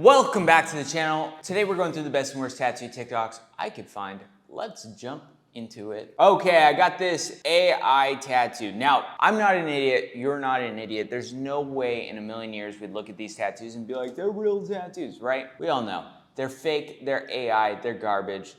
Welcome back to the channel. Today we're going through the best and worst tattoo TikToks I could find. Let's jump into it. Okay, I got this AI tattoo. Now, I'm not an idiot, you're not an idiot. There's no way in a million years we'd look at these tattoos and be like, they're real tattoos, right? We all know. They're fake, they're AI, they're garbage.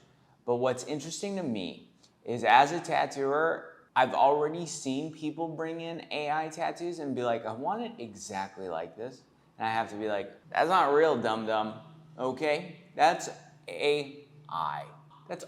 But what's interesting to me is as a tattooer, I've already seen people bring in AI tattoos and be like, I want it exactly like this. And I have to be like, that's not real, dum-dum, okay? That's AI. That's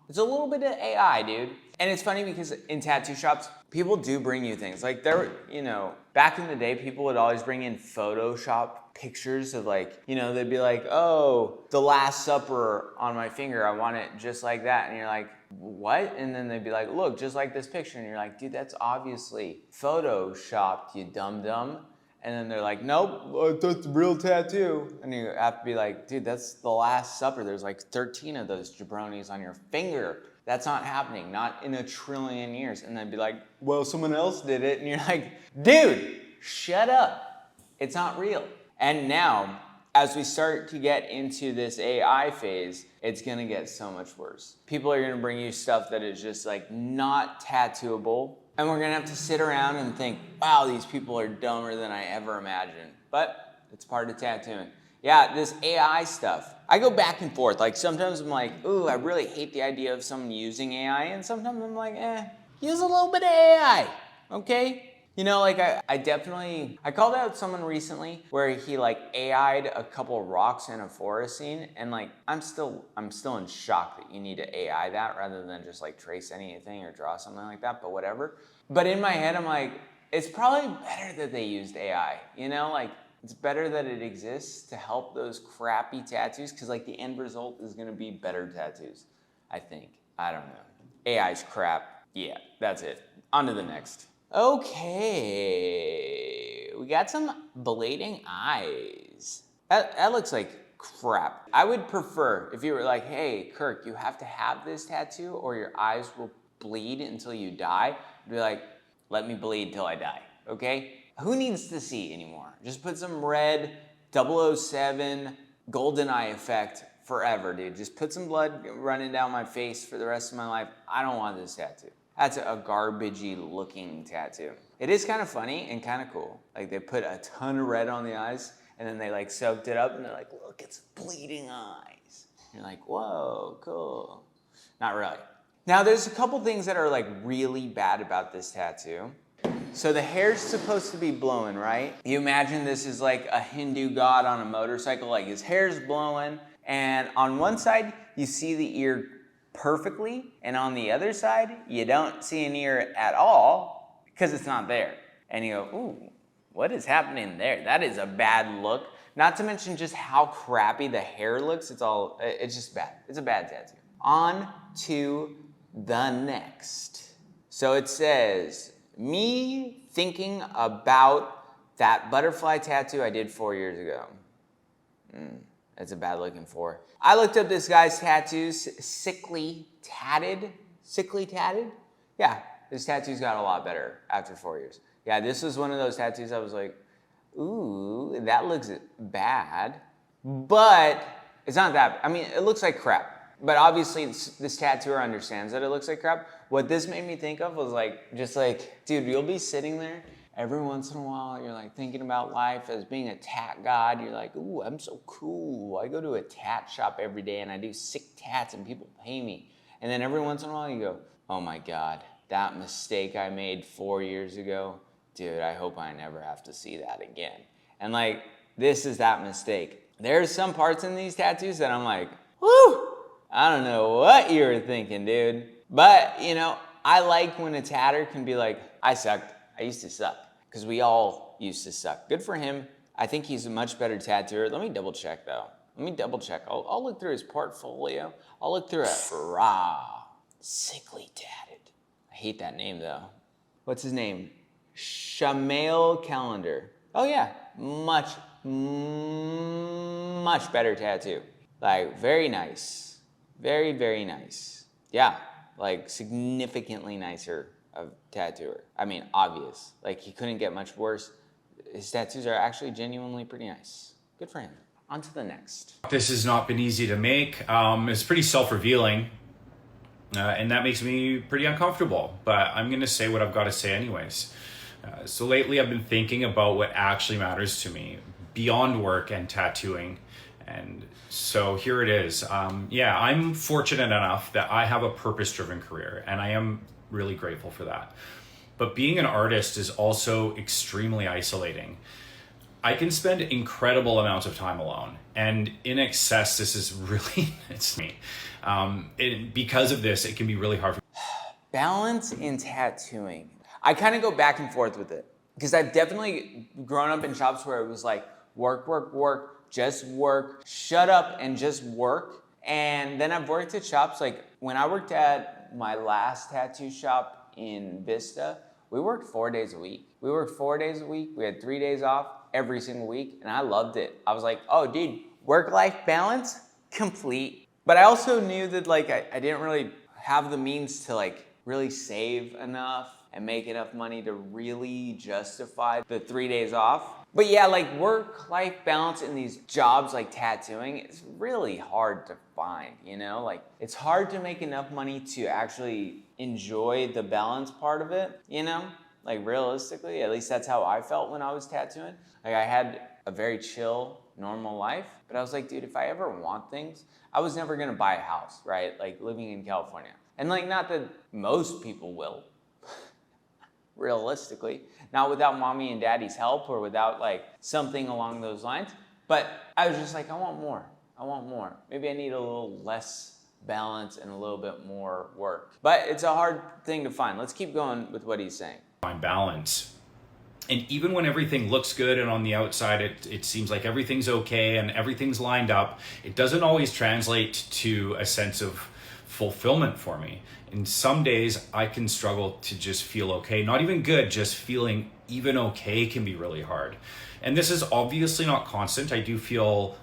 It's a little bit of AI, dude. And it's funny because in tattoo shops, people do bring you things. Like back in the day, people would always bring in Photoshop pictures of they'd be like, oh, the Last Supper on my finger, I want it just like that. And you're like, what? And then they'd be like, look, just like this picture. And you're like, dude, that's obviously Photoshopped, you dum-dum. And then they're like, nope, that's a real tattoo. And you have to be like, dude, that's the Last Supper. There's like 13 of those jabronis on your finger. That's not happening, not in a trillion years. And they'd be like, well, someone else did it. And you're like, dude, shut up. It's not real. And now, as we start to get into this AI phase, it's gonna get so much worse. People are gonna bring you stuff that is just like not tattooable. And we're gonna have to sit around and think, wow, these people are dumber than I ever imagined. But it's part of tattooing. Yeah, this AI stuff, I go back and forth. Like sometimes I'm like, ooh, I really hate the idea of someone using AI. And sometimes I'm like, use a little bit of AI, okay? You know, like I called out someone recently where he like AI'd a couple rocks in a forest scene, and like I'm still in shock that you need to AI that rather than just like trace anything or draw something like that, but whatever. But in my head I'm like, it's probably better that they used AI, you know, like it's better that it exists to help those crappy tattoos, because like the end result is gonna be better tattoos, I think. I don't know. AI's crap. Yeah, that's it. On to the next. Okay, we got some blading eyes. That looks like crap. I would prefer if you were like, hey, Kirk, you have to have this tattoo or your eyes will bleed until you die. I'd be like, let me bleed till I die, okay? Who needs to see anymore? Just put some red 007 golden eye effect forever, dude. Just put some blood running down my face for the rest of my life. I don't want this tattoo. That's a garbagey looking tattoo. It is kind of funny and kind of cool. Like they put a ton of red on the eyes and then they like soaked it up and they're like, look, it's bleeding eyes. And you're like, whoa, cool. Not really. Now there's a couple things that are like really bad about this tattoo. So the hair's supposed to be blowing, right? You imagine this is like a Hindu god on a motorcycle, like his hair's blowing, and on one side you see the ear perfectly, and on the other side you don't see an ear at all because it's not there. And you go, ooh, what is happening there? That is a bad look. Not to mention just how crappy the hair looks. It's just bad. It's a bad tattoo. On to the next. So it says, me thinking about that butterfly tattoo I did 4 years ago. That's a bad looking 4. I looked up this guy's tattoos, sickly tatted. Yeah, his tattoos got a lot better after 4 years. Yeah, this was one of those tattoos I was like, ooh, that looks bad. But it's not that, I mean, it looks like crap. But obviously this tattooer understands that it looks like crap. What this made me think of was dude, you'll be sitting there every once in a while, you're like thinking about life as being a tat god. You're like, ooh, I'm so cool. I go to a tat shop every day and I do sick tats and people pay me. And then every once in a while you go, oh my God, that mistake I made 4 years ago, dude, I hope I never have to see that again. And like, this is that mistake. There's some parts in these tattoos that I'm like, whoo, I don't know what you were thinking, dude. But, you know, I like when a tatter can be like, I sucked. I used to suck. Because we all used to suck. Good for him. I think he's a much better tattooer. Let me double check though. I'll look through his portfolio. I'll look through it. Sickly tatted. I hate that name though. What's his name? Shamail Calendar. Oh yeah, much better tattoo. Like very nice. Very, very nice. Yeah, like significantly nicer of tattooer. I mean, obvious. Like he couldn't get much worse. His tattoos are actually genuinely pretty nice. Good for him. On to the next. This has not been easy to make. It's pretty self-revealing, and that makes me pretty uncomfortable, but I'm gonna say what I've got to say anyways. So lately I've been thinking about what actually matters to me beyond work and tattooing. And so here it is. I'm fortunate enough that I have a purpose-driven career, and I am really grateful for that. But being an artist is also extremely isolating. I can spend incredible amounts of time alone, and in excess, this is really, it's me. Because of this, it can be really hard for me. Balance in tattooing. I kind of go back and forth with it because I've definitely grown up in shops where it was like work, work, work, just work, shut up and just work. And then I've worked at shops like when I worked at my last tattoo shop in Vista, we worked 4 days a week. We worked 4 days a week. We had 3 days off every single week, and I loved it. I was like, oh, dude, work-life balance, complete. But I also knew that like I didn't really have the means to like really save enough and make enough money to really justify the 3 days off. But yeah, like work-life balance in these jobs like tattooing is really hard to find, you know? Like it's hard to make enough money to actually enjoy the balance part of it, you know? Like realistically, at least that's how I felt when I was tattooing. Like I had a very chill, normal life, but I was like, dude, if I ever want things, I was never gonna buy a house, right? Like living in California. And like, not that most people will, realistically, not without mommy and daddy's help or without like something along those lines. But I was just like, I want more. I want more. Maybe I need a little less balance and a little bit more work. But it's a hard thing to find. Let's keep going with what he's saying. Find balance. And even when everything looks good and on the outside it seems like everything's okay and everything's lined up, it doesn't always translate to a sense of fulfillment for me. And some days I can struggle to just feel okay, not even good, just feeling even okay can be really hard. And this is obviously not constant. I do feel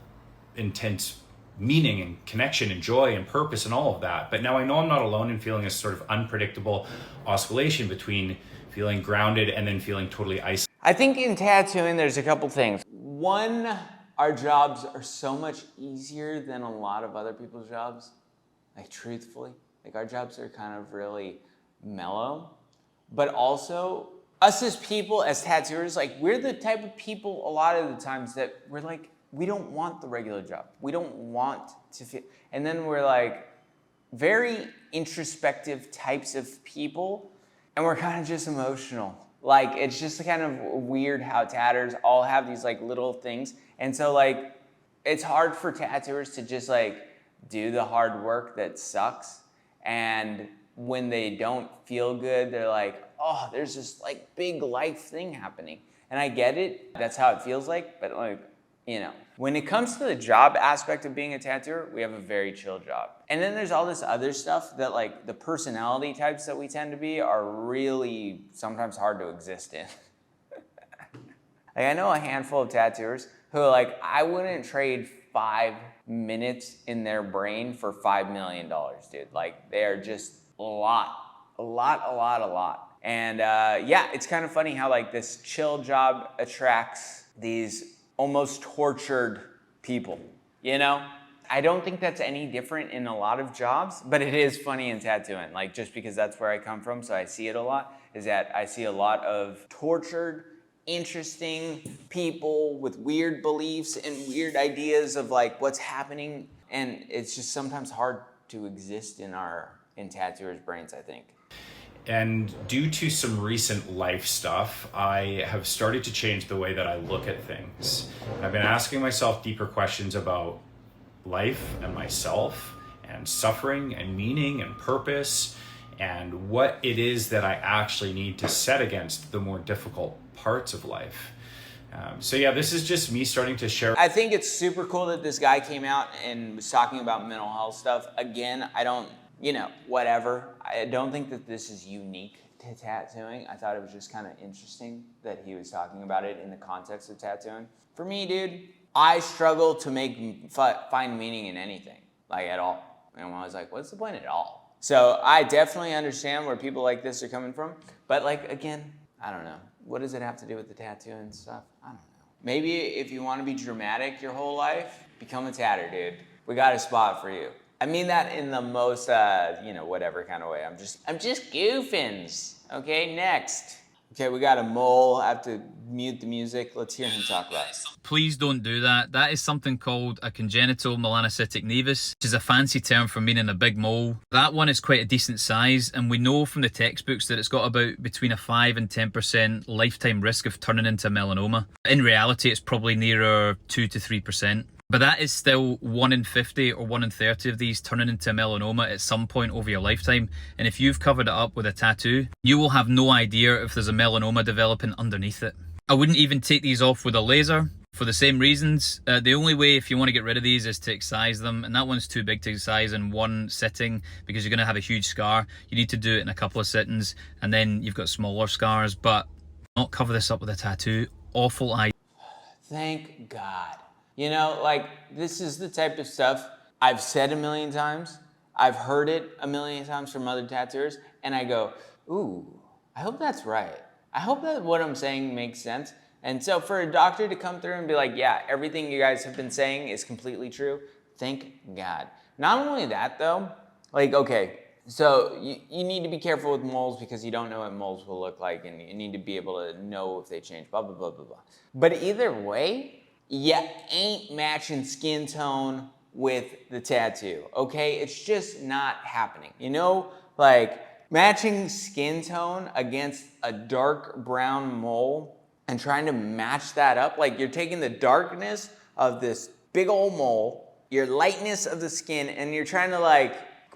intense meaning and connection and joy and purpose and all of that. But now I know I'm not alone in feeling a sort of unpredictable oscillation between feeling grounded and then feeling totally isolated. I think in tattooing, there's a couple things. One, our jobs are so much easier than a lot of other people's jobs. Like truthfully, like our jobs are kind of really mellow. But also, us as people, as tattooers, like we're the type of people a lot of the times that we're like, we don't want the regular job. We don't want to feel, and then we're like very introspective types of people, and we're kind of just emotional. Like it's just kind of weird how tatters all have these like little things. And so like, it's hard for tattooers to just like do the hard work that sucks. And when they don't feel good, they're like, oh, there's this like big life thing happening. And I get it, that's how it feels like, but like, you know, when it comes to the job aspect of being a tattooer, we have a very chill job. And then there's all this other stuff that like the personality types that we tend to be are really sometimes hard to exist in. Like I know a handful of tattooers who are like, I wouldn't trade 5 minutes in their brain for $5 million, dude. Like they are just a lot. And yeah, it's kind of funny how like this chill job attracts these almost tortured people, you know? I don't think that's any different in a lot of jobs, but it is funny in tattooing, like just because that's where I come from, so I see it a lot, is that I see a lot of tortured, interesting people with weird beliefs and weird ideas of like what's happening, and it's just sometimes hard to exist in tattooers' brains, I think. And due to some recent life stuff, I have started to change the way that I look at things. I've been asking myself deeper questions about life and myself and suffering and meaning and purpose and what it is that I actually need to set against the more difficult parts of life. So yeah, this is just me starting to share. I think it's super cool that this guy came out and was talking about mental health stuff. Again, I don't, whatever. I don't think that this is unique to tattooing. I thought it was just kind of interesting that he was talking about it in the context of tattooing. For me, dude, I struggle to find meaning in anything, like at all. And I was like, what's the point at all? So I definitely understand where people like this are coming from. But like, again, I don't know. What does it have to do with the tattoo and stuff? I don't know. Maybe if you want to be dramatic your whole life, become a tatter, dude. We got a spot for you. I mean that in the most, whatever kind of way. I'm just goofing. Okay, next. Okay, we got a mole. I have to mute the music. Let's hear him talk about it. Please don't do that. That is something called a congenital melanocytic nevus, which is a fancy term for meaning a big mole. That one is quite a decent size, and we know from the textbooks that it's got about between a 5 and 10% lifetime risk of turning into melanoma. In reality, it's probably nearer 2 to 3%. But that is still 1 in 50 or 1 in 30 of these turning into melanoma at some point over your lifetime. And if you've covered it up with a tattoo, you will have no idea if there's a melanoma developing underneath it. I wouldn't even take these off with a laser for the same reasons. The only way if you want to get rid of these is to excise them, and that one's too big to excise in one sitting because you're going to have a huge scar. You need to do it in a couple of sittings, and then you've got smaller scars. But not cover this up with a tattoo. Awful idea. Thank God. This is the type of stuff I've said a million times. I've heard it a million times from other tattooers, and I go, ooh, I hope that's right. I hope that what I'm saying makes sense. And so for a doctor to come through and be like, yeah, everything you guys have been saying is completely true, thank God. Not only that though, so you need to be careful with moles because you don't know what moles will look like, and you need to be able to know if they change, blah, blah, blah, blah, blah. But either way, you ain't matching skin tone with the tattoo, okay? It's just not happening. Matching skin tone against a dark brown mole and trying to match that up, you're taking the darkness of this big old mole, your lightness of the skin, and you're trying to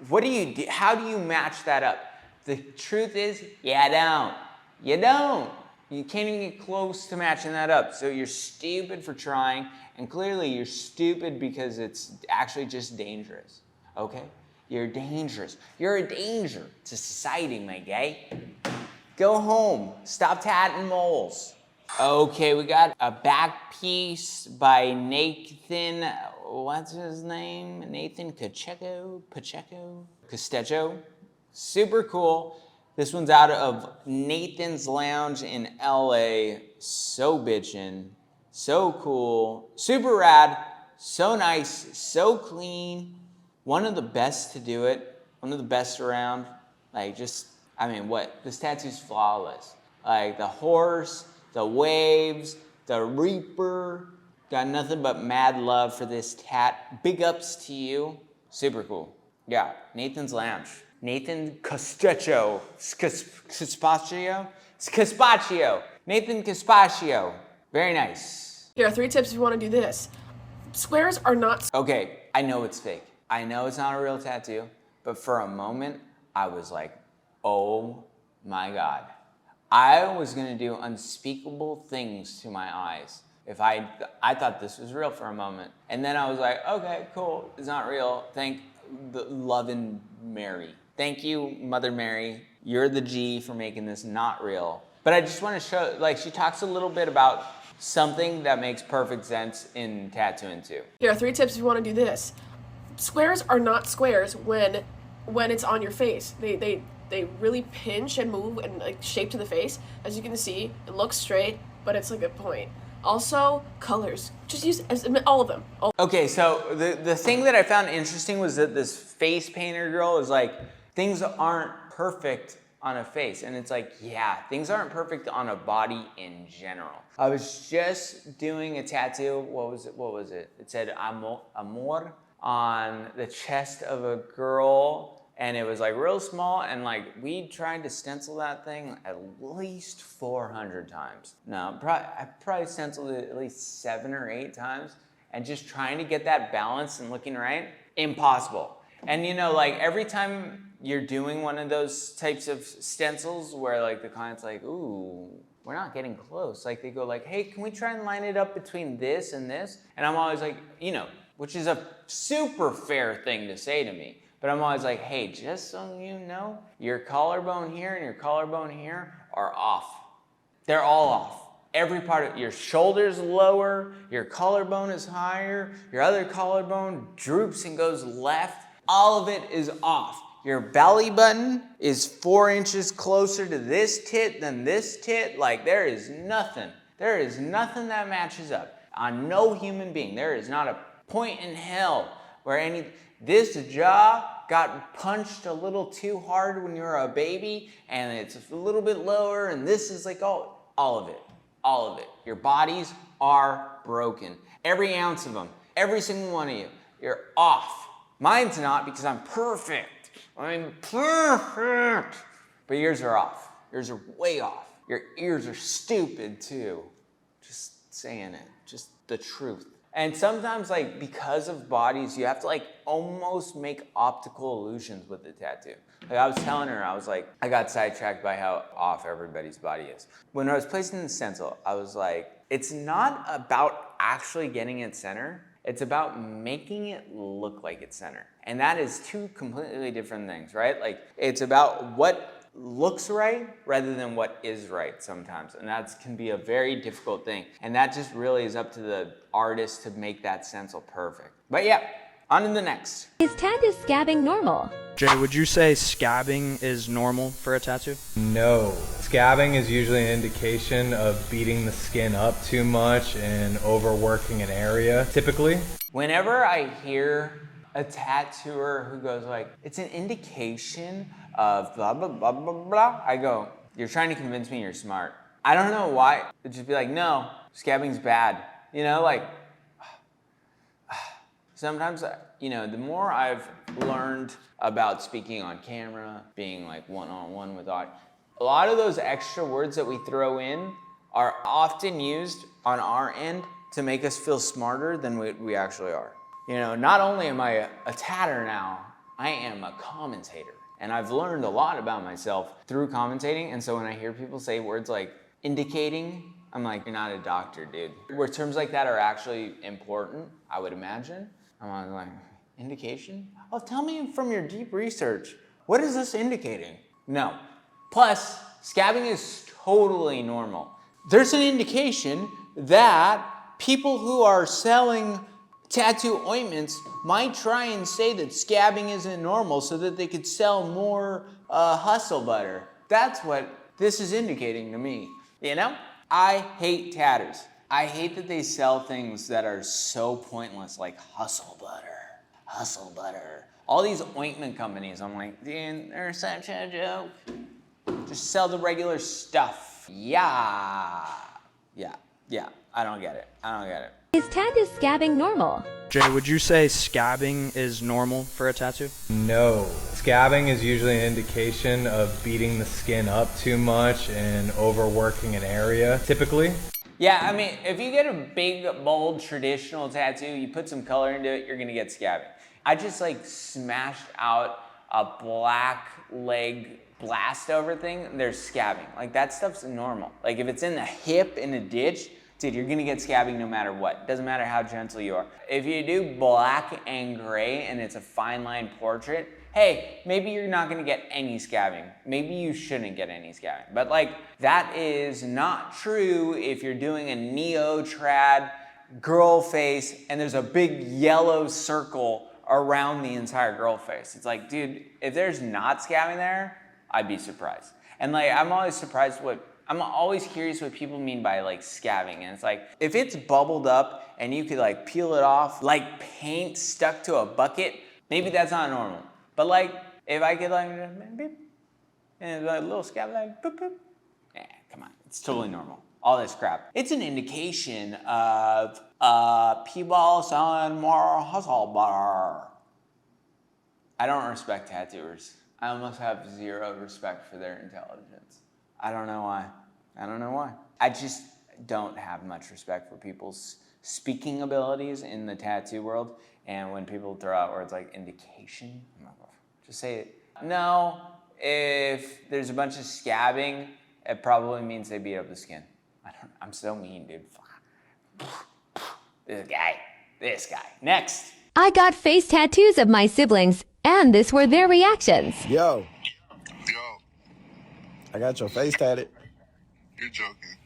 what do you do? How do you match that up? The truth is, you don't. You don't. You can't even get close to matching that up. So you're stupid for trying, and clearly you're stupid because it's actually just dangerous, okay? You're dangerous. You're a danger to society, my guy. Go home. Stop tatting moles. Okay, we got a back piece by Nathan, what's his name? Nathan Pacheco? Castecho. Super cool. This one's out of Nathan's Lounge in LA. So bitchin', so cool, super rad, so nice, so clean. One of the best to do it, one of the best around. This tattoo's flawless. The horse, the waves, the reaper. Got nothing but mad love for this tat. Big ups to you. Super cool. Yeah, Nathan's Lounge. Nathan Castecho. Caspaccio. Nathan Caspaccio. Very nice. Here are 3 tips if you want to do this. Squares are not... Okay, I know it's fake. I know it's not a real tattoo, but for a moment, I was like, oh my God. I was gonna do unspeakable things to my eyes if I thought this was real for a moment. And then I was like, okay, cool, it's not real. Thank the loving Mary. Thank you, Mother Mary. You're the G for making this not real. But I just want to show, she talks a little bit about something that makes perfect sense in tattooing too. Here are 3 tips if you want to do this. Squares are not squares when it's on your face. They really pinch and move and shape to the face. As you can see, it looks straight, but it's a point. Also, colors. Just use all of them. Okay, so the thing that I found interesting was that this face painter girl is things aren't perfect on a face. And it's yeah, things aren't perfect on a body in general. I was just doing a tattoo. What was it? It said amor on the chest of a girl. And it was real small, and we tried to stencil that thing at least 400 times. No, I probably stenciled it at least 7 or 8 times, and just trying to get that balance and looking right, impossible. And every time you're doing one of those types of stencils where the client's ooh, we're not getting close. They go hey, can we try and line it up between this and this? And I'm always which is a super fair thing to say to me. But I'm always hey, just so you know, your collarbone here and your collarbone here are off. They're all off. Every part of your shoulder's lower, your collarbone is higher, your other collarbone droops and goes left. All of it is off. Your belly button is 4 inches closer to this tit than this tit. There is nothing. There is nothing that matches up on no human being. There is not a point in hell where this jaw got punched a little too hard when you were a baby, and it's a little bit lower, and this is like all of it. All of it. Your bodies are broken. Every ounce of them. Every single one of you. You're off. Mine's not because I'm perfect. I'm perfect. But yours are off. Yours are way off. Your ears are stupid too. Just saying it. Just the truth. And sometimes, like, because of bodies, you have to, like, almost make optical illusions with the tattoo. Like, I was telling her, I was like, I got sidetracked by how off everybody's body is. When I was placing the stencil, I was like, it's not about actually getting it center. It's about making it look like it's center. And that is two completely different things, right? Like, it's about what looks right rather than what is right sometimes. And that can be a very difficult thing. And that just really is up to the artist to make that stencil perfect. But yeah, on to the next. Is tattoo scabbing normal? Jay, would you say scabbing is normal for a tattoo? No. Scabbing is usually an indication of beating the skin up too much and overworking an area, typically. Whenever I hear a tattooer who goes like, it's an indication of blah, blah, blah, blah, blah, I go, you're trying to convince me you're smart. I don't know why. It'd just be like, no, scabbing's bad. You know, like, sometimes, you know, the more I've learned about speaking on camera, being like one-on-one with audience, a lot of those extra words that we throw in are often used on our end to make us feel smarter than we actually are. You know, not only am I a tatter now, I am a commentator. And I've learned a lot about myself through commentating. And so when I hear people say words like indicating, I'm like, you're not a doctor, dude. Where terms like that are actually important, I would imagine. I'm like, indication? Oh, tell me from your deep research, what is this indicating? No. Plus, scabbing is totally normal. There's an indication that people who are selling tattoo ointments might try and say that scabbing isn't normal so that they could sell more hustle butter. That's what this is indicating to me, you know? I hate tatters. I hate that they sell things that are so pointless, like hustle butter. All these ointment companies, I'm like, dude, they're such a joke. Just sell the regular stuff. Yeah. I don't get it. Is tattoo scabbing normal? Jay, would you say scabbing is normal for a tattoo? No. Scabbing is usually an indication of beating the skin up too much and overworking an area, typically. Yeah, I mean, if you get a big, bold, traditional tattoo, you put some color into it, you're gonna get scabbing. I just like smashed out a black leg blast over thing, there's scabbing. Like that stuff's normal. Like if it's in the hip in a ditch, dude, you're gonna get scabbing no matter what. Doesn't matter how gentle you are. If you do black and gray and it's a fine line portrait, hey, maybe you're not gonna get any scabbing. Maybe you shouldn't get any scabbing. But like, that is not true if you're doing a neo-trad girl face and there's a big yellow circle around the entire girl face. It's like, dude, if there's not scabbing there, I'd be surprised. And like, I'm always curious what people mean by like scabbing. And it's like, if it's bubbled up and you could like peel it off like paint stuck to a bucket, maybe that's not normal. But like, if I could like, beep, and a little scab like, boop, boop. Come on, it's totally normal. All this crap. It's an indication of people selling more hustle butter. I don't respect tattooers. I almost have zero respect for their intelligence. I don't know why. I just don't have much respect for people's speaking abilities in the tattoo world. And when people throw out words like indication, just say it. No, if there's a bunch of scabbing, it probably means they beat up the skin. I'm so mean, dude. This guy. Next. I got face tattoos of my siblings, and this were their reactions. Yo. I got your face tatted. You're joking.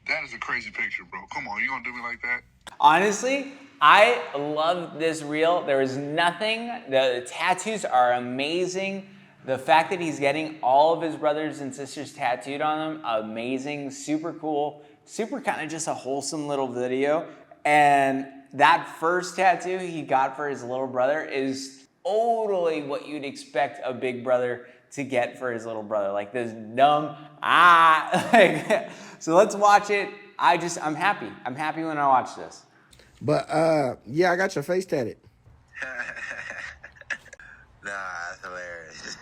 That is a crazy picture, bro. Come on, you gonna do me like that? Honestly, I love this reel. There is nothing. The tattoos are amazing. The fact that he's getting all of his brothers and sisters tattooed on him, amazing, super cool. super kind of just a wholesome little video. And that first tattoo he got for his little brother is totally what you'd expect a big brother to get for his little brother. Like this dumb, like, so let's watch it. I'm happy. I'm happy when I watch this. But, yeah, I got your face tatted. Nah, that's hilarious.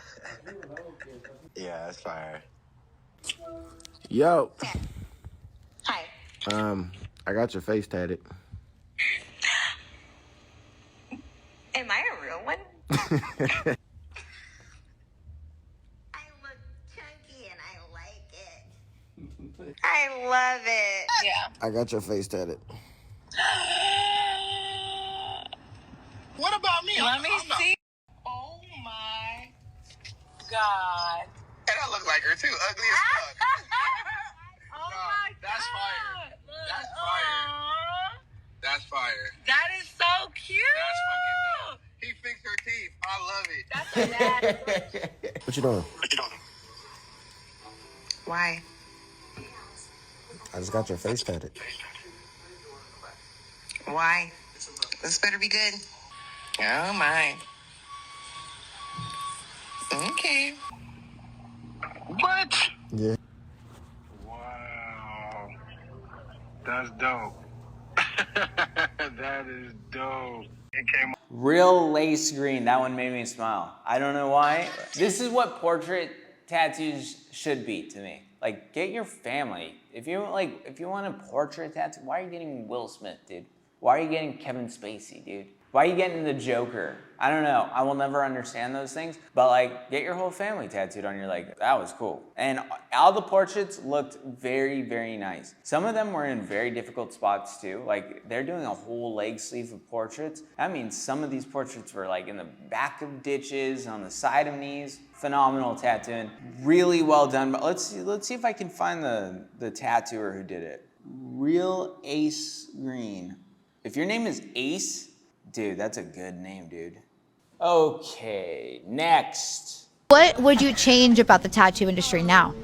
Yeah, that's fire. Yo. Hi. I got your face tatted. Am I a real one? I look chunky and I like it. I love it. Yeah. I got your face tatted. What about me? Let me see. Oh my God. And I look like her too, ugly as fuck. Oh my God. That's fire. That's fire. That's fire. That is so cute. That's fucking dope. He fixed her teeth. I love it. That's a bad. What you doing? Why? I just got your face tatted. Why? This better be good. Oh my. Okay. What? Yeah. Wow. That's dope. That is dope. It came Real lace green, that one made me smile. I don't know why. This is what portrait tattoos should be to me. Like, get your family. If you want a portrait tattoo, why are you getting Will Smith, dude? Why are you getting Kevin Spacey, dude? Why are you getting the Joker? I don't know. I will never understand those things. But like, get your whole family tattooed on your leg. That was cool. And all the portraits looked very, very nice. Some of them were in very difficult spots too. Like, they're doing a whole leg sleeve of portraits. That means some of these portraits were like in the back of ditches, on the side of knees. Phenomenal tattooing. Really well done. But let's see if I can find the tattooer who did it. Real Ace Green. If your name is Ace, dude, that's a good name, dude. Okay, next. What would you change about the tattoo industry now?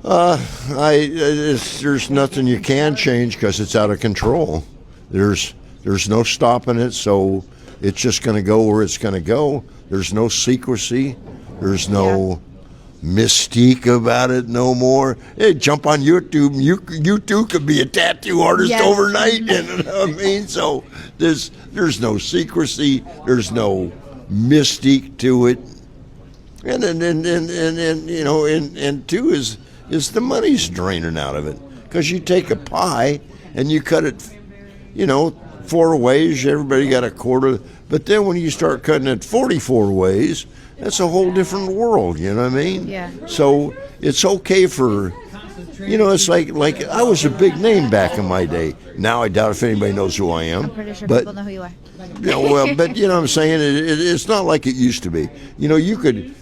There's nothing you can change because it's out of control. There's no stopping it, so it's just going to go where it's going to go. There's no secrecy. There's no mystique about it no more. Hey, jump on YouTube. You too could be a tattoo artist overnight. You know what I mean? So there's no secrecy. There's no mystique to it. And you know, and two is the money's draining out of it. Because you take a pie and you cut it, you know, 4 ways. Everybody got a quarter. But then when you start cutting it 44 ways, that's a whole different world, you know what I mean? Yeah. So it's okay for, you know, it's like I was a big name back in my day. Now I doubt if anybody knows who I am. I'm pretty sure but, people know who you are. Yeah, well, but you know what I'm saying? It's not like it used to be. You know, you could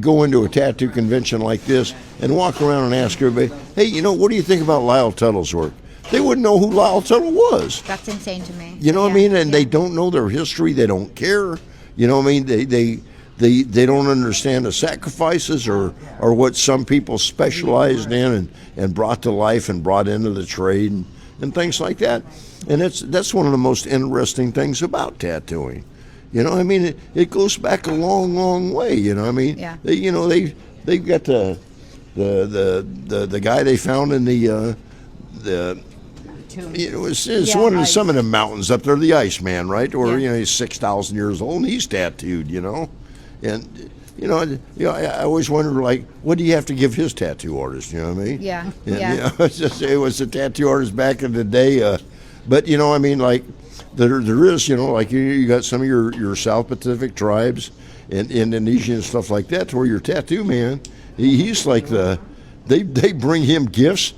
go into a tattoo convention like this and walk around and ask everybody, hey, you know, what do you think about Lyle Tuttle's work? They wouldn't know who Lyle Tuttle was. That's insane to me. You know what I mean? And they don't know their history. They don't care. You know what I mean? They don't understand the sacrifices or what some people specialized in and brought to life and brought into the trade and things like that. And that's one of the most interesting things about tattooing. You know, I mean, it goes back a long, long way. You know, I mean, yeah. They've got the guy they found in the you know, it's one of some of the mountains up there, the Iceman, right? Or you know, he's 6,000 years old and he's tattooed. You know, and you know, I always wonder, like, what do you have to give his tattoo artist? You know what I mean? Yeah. And, yeah. You know, it was a tattoo artist back in the day. But you know, I mean, like there is, you know, like you got some of your South Pacific tribes and Indonesia and stuff like that, to where your tattoo man, he's like they bring him gifts.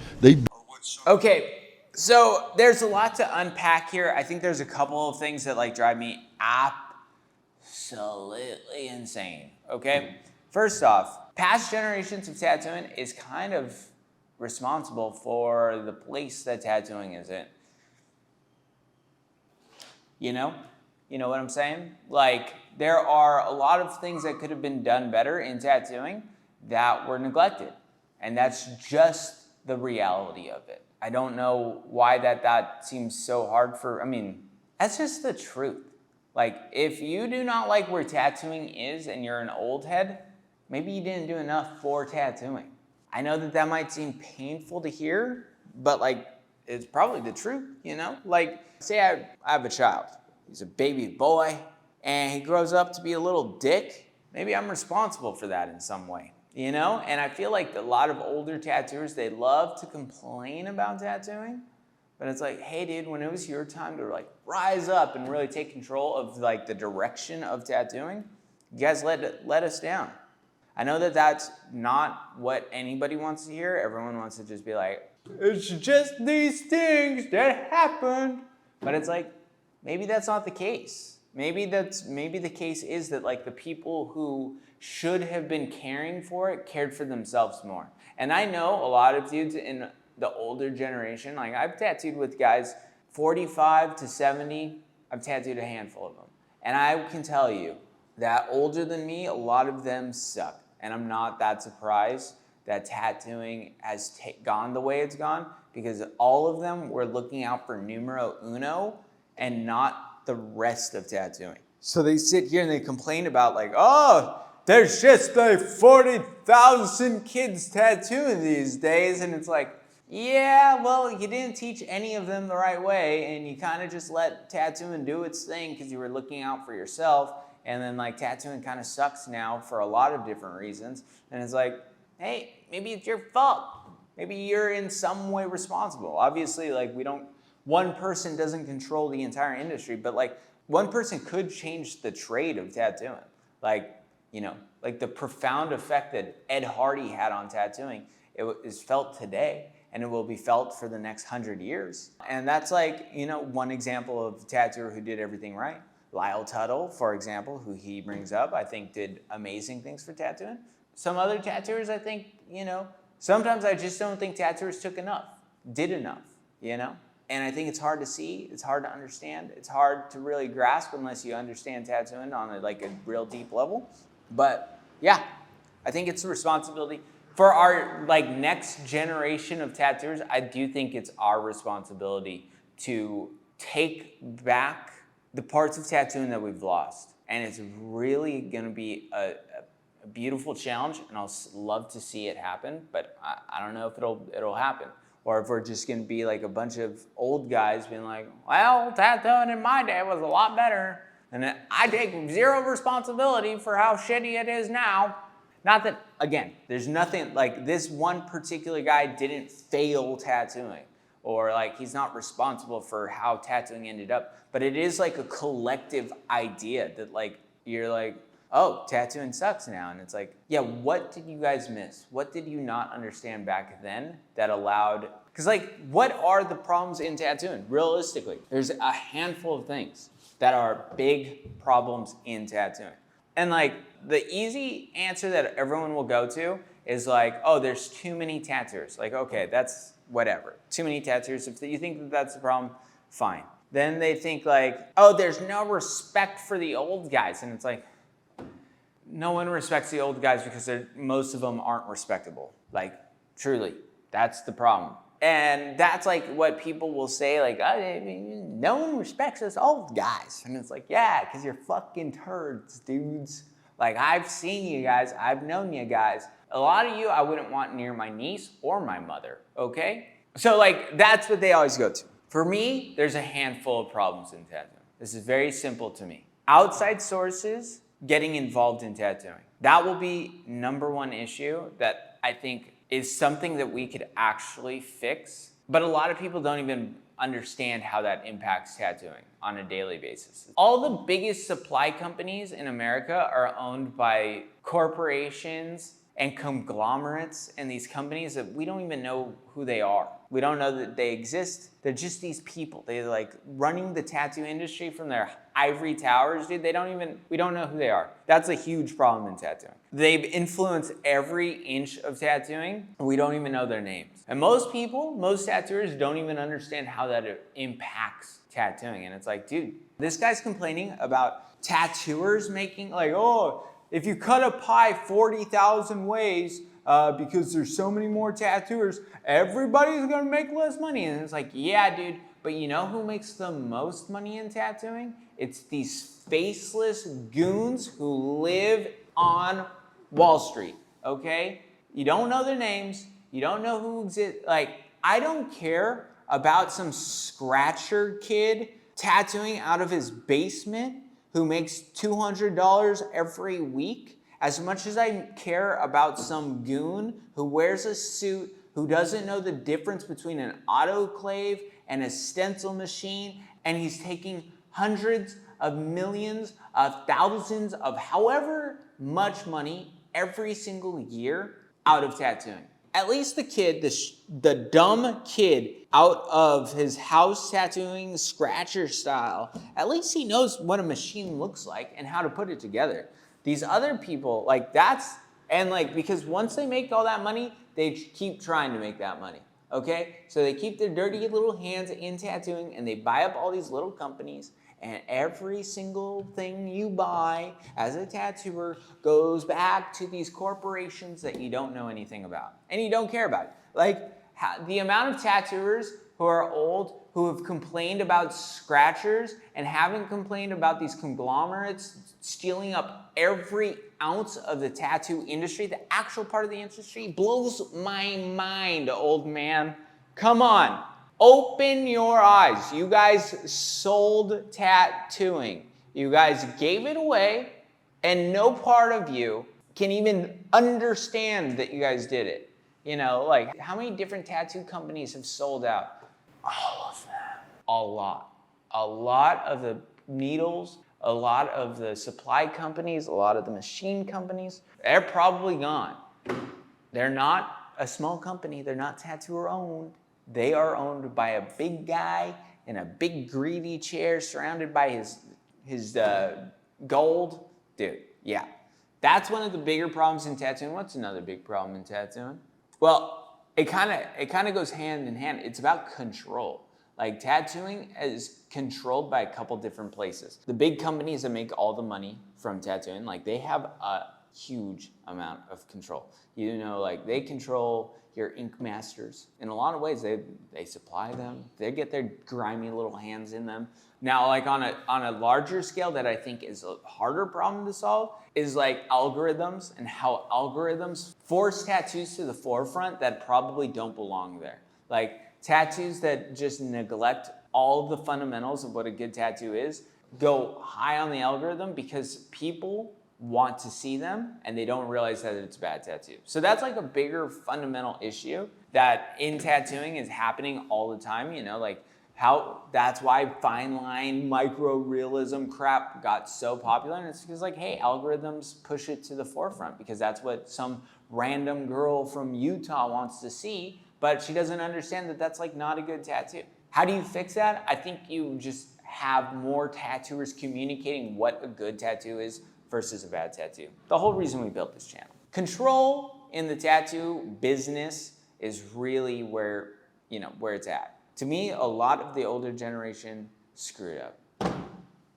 Okay, so there's a lot to unpack here. I think there's a couple of things that like drive me absolutely insane. Okay, first off, past generations of tattooing is kind of responsible for the place that tattooing is in. You know what I'm saying? Like, there are a lot of things that could have been done better in tattooing that were neglected. And that's just the reality of it. I don't know why that seems so hard for, I mean, that's just the truth. Like, if you do not like where tattooing is and you're an old head, maybe you didn't do enough for tattooing. I know that might seem painful to hear, but like, it's probably the truth, you know? Like, say I have a child. He's a baby boy, and he grows up to be a little dick. Maybe I'm responsible for that in some way, you know? And I feel like a lot of older tattooers, they love to complain about tattooing, but it's like, hey dude, when it was your time to like rise up and really take control of like the direction of tattooing, you guys let us down. I know that that's not what anybody wants to hear. Everyone wants to just be like, it's just these things that happened. But it's like, maybe that's not the case. Maybe the case is that like the people who should have been caring for it cared for themselves more. And I know a lot of dudes in the older generation, like I've tattooed with guys 45 to 70, I've tattooed a handful of them. And I can tell you that older than me, a lot of them suck. And I'm not that surprised that tattooing has gone the way it's gone, because all of them were looking out for numero uno and not the rest of tattooing. So they sit here and they complain about like, oh, there's just like 40,000 kids tattooing these days. And it's like, yeah, well, you didn't teach any of them the right way, and you kind of just let tattooing do its thing because you were looking out for yourself. And then like tattooing kind of sucks now for a lot of different reasons. And it's like, hey, maybe it's your fault. Maybe you're in some way responsible. Obviously, like one person doesn't control the entire industry, but like one person could change the trade of tattooing. Like, you know, like the profound effect that Ed Hardy had on tattooing, it is felt today, and it will be felt for the next 100 years. And that's like, you know, one example of a tattooer who did everything right. Lyle Tuttle, for example, who he brings up, I think did amazing things for tattooing. Some other tattooers, I think, you know, sometimes I just don't think tattooers did enough, you know? And I think it's hard to see, it's hard to understand, it's hard to really grasp unless you understand tattooing on a real deep level. But yeah, I think it's a responsibility. For our like next generation of tattooers, I do think it's our responsibility to take back the parts of tattooing that we've lost. And it's really gonna be a beautiful challenge, and I'll love to see it happen, but I don't know if it'll happen. Or if we're just gonna be like a bunch of old guys being like, well, tattooing in my day was a lot better, and I take zero responsibility for how shitty it is now. Not that, again, there's nothing, like this one particular guy didn't fail tattooing, or like he's not responsible for how tattooing ended up, but it is like a collective idea that like, you're like, oh, tattooing sucks now. And it's like, yeah, what did you guys miss? What did you not understand back then that allowed, because like, what are the problems in tattooing? Realistically, there's a handful of things that are big problems in tattooing. And like, the easy answer that everyone will go to is like, oh, there's too many tattooers. Like, okay, that's whatever. Too many tattooers. If you think that that's the problem, fine. Then they think like, oh, there's no respect for the old guys. And it's like, no one respects the old guys because most of them aren't respectable. Like, truly, that's the problem. And that's like what people will say, like, oh, no one respects us old guys. And it's like, yeah, because you're fucking turds, dudes. Like, I've seen you guys, I've known you guys. A lot of you I wouldn't want near my niece or my mother, okay? So like, that's what they always go to. For me, there's a handful of problems in tattooing. This is very simple to me. Outside sources getting involved in tattooing. That will be number one issue that I think is something that we could actually fix. But a lot of people don't even understand how that impacts tattooing on a daily basis. All the biggest supply companies in America are owned by corporations and conglomerates and these companies that we don't even know who they are. We don't know that they exist. They're just these people. They're like running the tattoo industry from their ivory towers, dude. We don't know who they are. That's a huge problem in tattooing. They've influenced every inch of tattooing. We don't even know their names. And most tattooers don't even understand how that impacts tattooing. And it's like, dude, this guy's complaining about tattooers making like, oh, if you cut a pie 40,000 ways, because there's so many more tattooers, everybody's gonna make less money. And it's like, yeah, dude, but you know who makes the most money in tattooing? It's these faceless goons who live on Wall Street, okay? You don't know their names, you don't know who exists. Like, I don't care about some scratcher kid tattooing out of his basement who makes $200 every week as much as I care about some goon who wears a suit, who doesn't know the difference between an autoclave and a stencil machine, and he's taking hundreds of millions of thousands of however much money every single year out of tattooing. At least the kid, the dumb kid out of his house tattooing scratcher style, at least he knows what a machine looks like and how to put it together. These other people, like because once they make all that money, they keep trying to make that money, okay? So they keep their dirty little hands in tattooing and they buy up all these little companies, and every single thing you buy as a tattooer goes back to these corporations that you don't know anything about and you don't care about. Like the amount of tattooers who are old who have complained about scratchers and haven't complained about these conglomerates stealing up every ounce of the tattoo industry, the actual part of the industry, blows my mind, old man. Come on. Open your eyes. You guys sold tattooing. You guys gave it away, and no part of you can even understand that you guys did it. You know, like how many different tattoo companies have sold out? All of them. A lot. A lot of the needles, a lot of the supply companies, a lot of the machine companies, they're probably gone. They're not a small company. They're not tattooer owned. They are owned by a big guy in a big greedy chair surrounded by his gold. Dude, yeah. That's one of the bigger problems in tattooing. What's another big problem in tattooing? Well, it kind of goes hand in hand. It's about control. Like tattooing is controlled by a couple different places. The big companies that make all the money from tattooing, like they have a huge amount of control. You know, like they control your ink masters. In a lot of ways, they supply them. They get their grimy little hands in them. Now, like on a larger scale that I think is a harder problem to solve is like algorithms and how algorithms force tattoos to the forefront that probably don't belong there. Like tattoos that just neglect all the fundamentals of what a good tattoo is go high on the algorithm because people want to see them and they don't realize that it's a bad tattoo. So that's like a bigger fundamental issue that in tattooing is happening all the time, you know, like that's why fine line micro realism crap got so popular, and it's because like, hey, algorithms push it to the forefront because that's what some random girl from Utah wants to see, but she doesn't understand that that's like not a good tattoo. How do you fix that? I think you just have more tattooers communicating what a good tattoo is versus a bad tattoo. The whole reason we built this channel. Control in the tattoo business is really where it's at. To me, a lot of the older generation screwed up.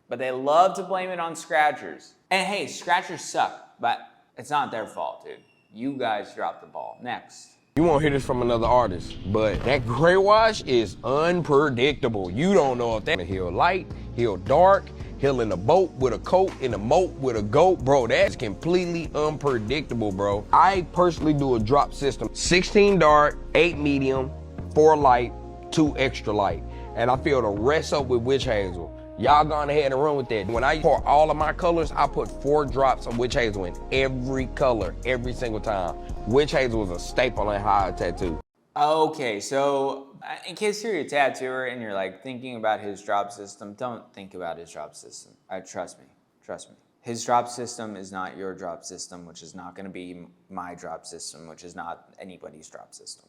But they love to blame it on scratchers. And hey, scratchers suck, but it's not their fault, dude. You guys dropped the ball. Next. You won't hear this from another artist, but that gray wash is unpredictable. You don't know if that he'll light, he'll dark, he'll in a boat with a coat, in a moat with a goat. Bro, that's completely unpredictable, bro. I personally do a drop system. 16 dark, 8 medium, 4 light, 2 extra light. And I feel the rest up with witch hazel. Y'all gone ahead and run with that. When I pour all of my colors, I put 4 drops of witch hazel in every color, every single time. Witch hazel is a staple in how I tattoo. Okay, so in case you're a tattooer and you're like thinking about his drop system, don't think about his drop system. Trust me. His drop system is not your drop system, which is not gonna be my drop system, which is not anybody's drop system.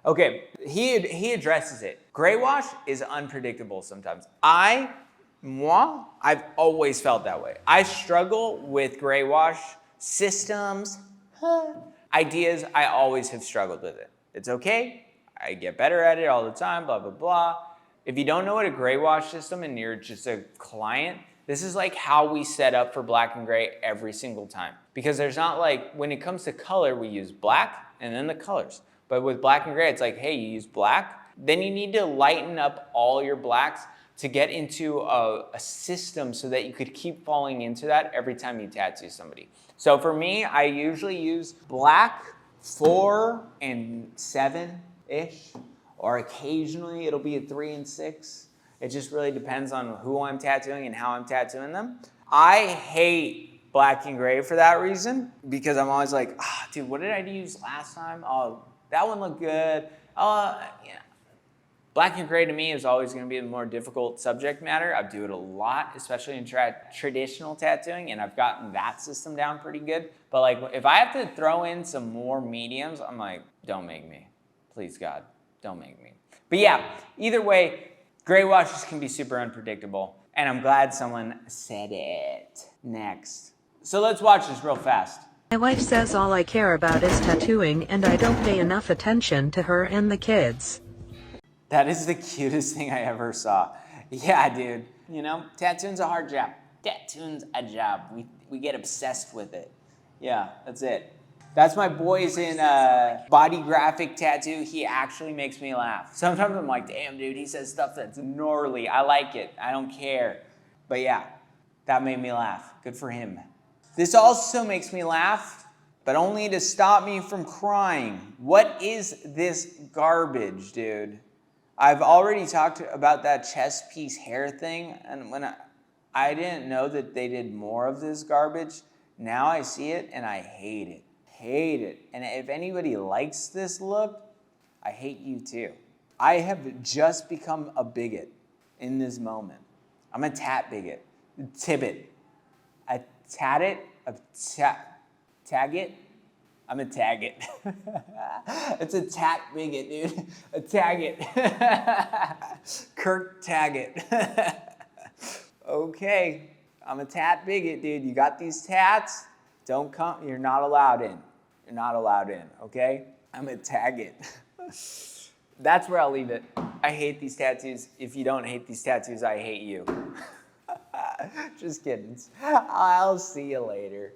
Okay, he addresses it. Gray wash is unpredictable sometimes. I've always felt that way. I struggle with gray wash systems, ideas. I always have struggled with it. It's okay. I get better at it all the time, blah, blah, blah. If you don't know what a gray wash system and you're just a client, this is like how we set up for black and gray every single time. Because there's not like, when it comes to color, we use black, and then the colors. But with black and gray, it's like, hey, you use black, then you need to lighten up all your blacks to get into a system so that you could keep falling into that every time you tattoo somebody. So for me, I usually use black 4 and 7-ish, or occasionally it'll be a 3 and 6. It just really depends on who I'm tattooing and how I'm tattooing them. I hate black and gray for that reason, because I'm always like, dude, what did I use last time? Oh, that one looked good. Yeah. Black and gray to me is always going to be the more difficult subject matter. I do it a lot, especially in traditional tattooing, and I've gotten that system down pretty good. But like, if I have to throw in some more mediums, I'm like, don't make me. Please, God, don't make me. But yeah, either way, gray washes can be super unpredictable, and I'm glad someone said it. Next. So let's watch this real fast. My wife says all I care about is tattooing, and I don't pay enough attention to her and the kids. That is the cutest thing I ever saw. Yeah, dude. You know, tattooing's a hard job. Tattooing's a job. We get obsessed with it. Yeah, that's it. That's my boys in body graphic tattoo. He actually makes me laugh. Sometimes I'm like, damn, dude, he says stuff that's gnarly. I like it. I don't care. But yeah, that made me laugh. Good for him. This also makes me laugh, but only to stop me from crying. What is this garbage, dude? I've already talked about that chest piece hair thing, and when I didn't know that they did more of this garbage. Now I see it and I hate it. Hate it. And if anybody likes this look, I hate you too. I have just become a bigot in this moment. I'm a tat bigot. Tibbit. A tat it. A tag it. I'm a tag it. It's a tat bigot, dude. A tag it. Kirk tag it. Okay, I'm a tat bigot, dude. You got these tats? Don't come. You're not allowed in. You're not allowed in, okay? I'm a tag it. That's where I'll leave it. I hate these tattoos. If you don't hate these tattoos, I hate you. Just kidding. I'll see you later.